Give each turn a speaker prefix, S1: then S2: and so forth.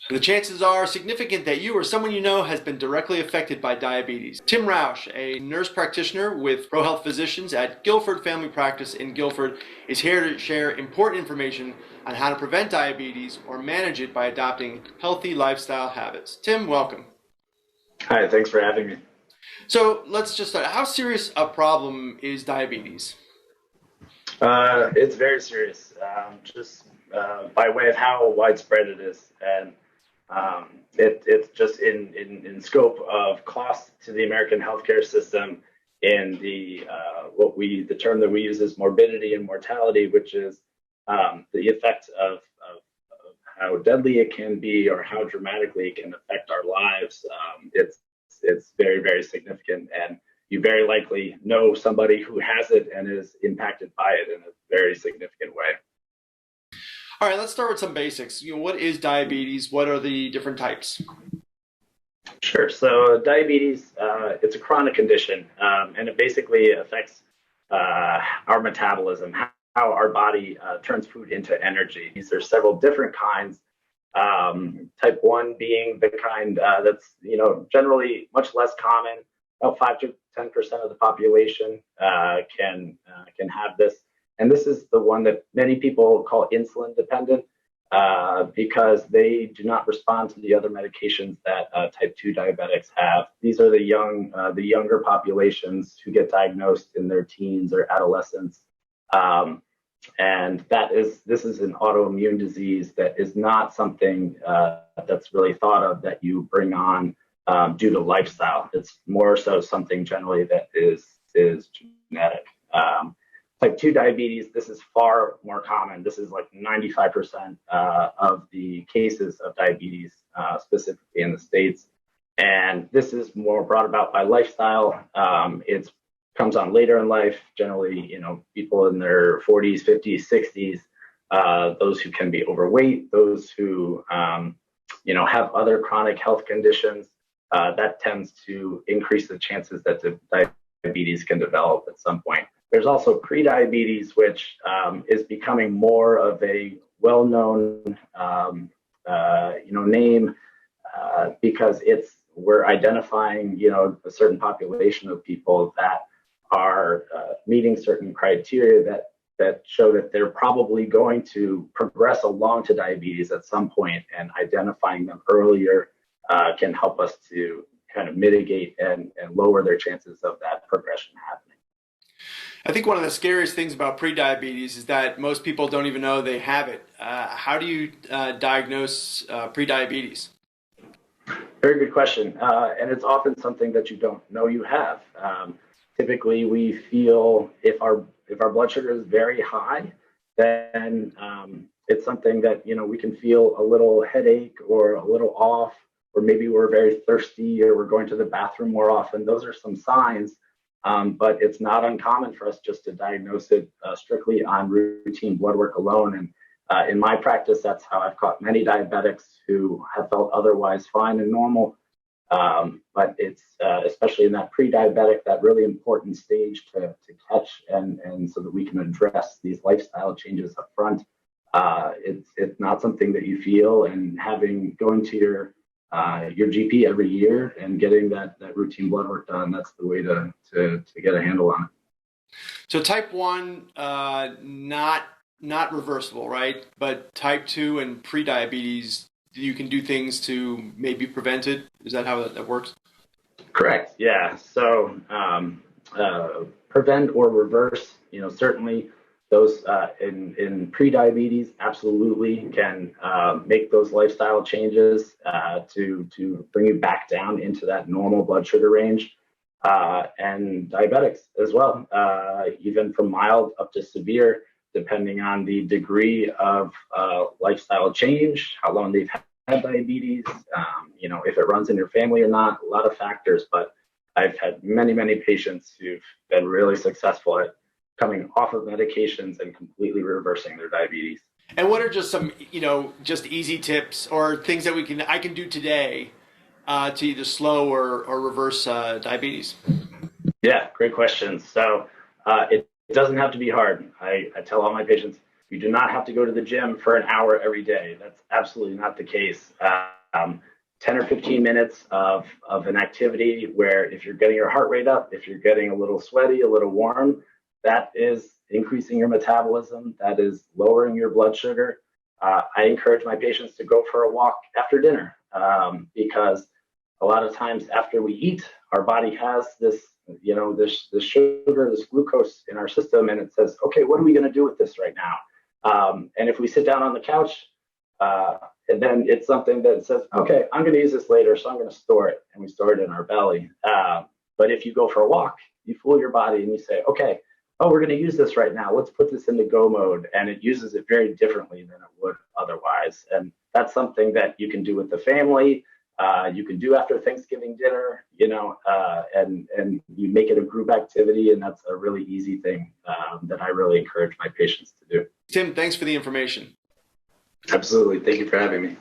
S1: The chances are significant that you or someone you know has been directly affected by diabetes. Tim Rausch, a nurse practitioner with ProHealth Physicians at Guilford Family Practice in Guilford, is here to share important information on how to prevent diabetes or manage it by adopting healthy lifestyle habits. Tim, welcome.
S2: Hi, thanks for having me.
S1: So let's just start. How serious a problem is diabetes?
S2: It's very serious, just by way of how widespread it is, and it's just in scope of cost to the American healthcare system. In the term that we use is morbidity and mortality, which is the effect of how deadly it can be or how dramatically it can affect our lives. It's very, very significant, and you very likely know somebody who has it and is impacted by it in a very significant way.
S1: All right, let's start with some basics. What is diabetes? What are the different types?
S2: Sure. So diabetes, it's a chronic condition, and it basically affects our metabolism, how our body turns food into energy. There's several different kinds. Type 1 being the kind that's generally much less common. About 5 to 10% of the population can have this, and this is the one that many people call insulin dependent because they do not respond to the other medications that type 2 diabetics have. These are the younger populations who get diagnosed in their teens or adolescence. And this is an autoimmune disease that is not something that's really thought of that you bring on due to lifestyle. It's more so something generally that is genetic. Type 2 diabetes, this is far more common. This is like 95% of the cases of diabetes, specifically in the States. And this is more brought about by lifestyle. It comes on later in life, generally, people in their 40s, 50s, 60s, those who can be overweight, those who, have other chronic health conditions. That tends to increase the chances that the diabetes can develop at some point. There's also prediabetes, which is becoming more of a well-known, name because we're identifying, a certain population of people that are meeting certain criteria that show that they're probably going to progress along to diabetes at some point, and identifying them earlier can help us to kind of mitigate and lower their chances of that progression happening.
S1: I think one of the scariest things about prediabetes is that most people don't even know they have it. How do you diagnose prediabetes?
S2: Very good question. And it's often something that you don't know you have. Typically, we feel if our blood sugar is very high, then it's something that we can feel a little headache or a little off, or maybe we're very thirsty or we're going to the bathroom more often. Those are some signs, but it's not uncommon for us just to diagnose it strictly on routine blood work alone. And in my practice, that's how I've caught many diabetics who have felt otherwise fine and normal. But it's especially in that pre-diabetic, that really important stage to catch and so that we can address these lifestyle changes up front. It's not something that you feel, and going to your GP every year and getting that routine blood work done, that's the way to get a handle on it.
S1: So type 1, not reversible, right? But type 2 and prediabetes, you can do things to maybe prevent it. Is that how that works?
S2: Correct. Yeah. So prevent or reverse, certainly those in pre-diabetes absolutely can make those lifestyle changes to bring you back down into that normal blood sugar range. And diabetics as well, even from mild up to severe, depending on the degree of lifestyle change, how long they've had diabetes, if it runs in your family or not, a lot of factors. But I've had many, many patients who've been really successful at coming off of medications and completely reversing their diabetes.
S1: And what are just some, just easy tips or things that I can do today to either slow or reverse diabetes?
S2: Yeah, great question. So it doesn't have to be hard. I tell all my patients, You do not have to go to the gym for an hour every day. That's absolutely not the case. 10 or 15 minutes of an activity where if you're getting your heart rate up, if you're getting a little sweaty, a little warm, that is increasing your metabolism. That is lowering your blood sugar. I encourage my patients to go for a walk after dinner because a lot of times after we eat, our body has this, this sugar, this glucose in our system, and it says, okay, what are we going to do with this right now? And if we sit down on the couch, and then it's something that says, okay, I'm going to use this later, so I'm going to store it, and we store it in our belly. But if you go for a walk, you fool your body and you say, okay, oh, we're going to use this right now. Let's put this into go mode, and it uses it very differently than it would otherwise. And that's something that you can do with the family. You can do after Thanksgiving dinner, and you make it a group activity, and that's a really easy thing that I really encourage my patients to do.
S1: Tim, thanks for the information.
S2: Absolutely. Thank you for having me.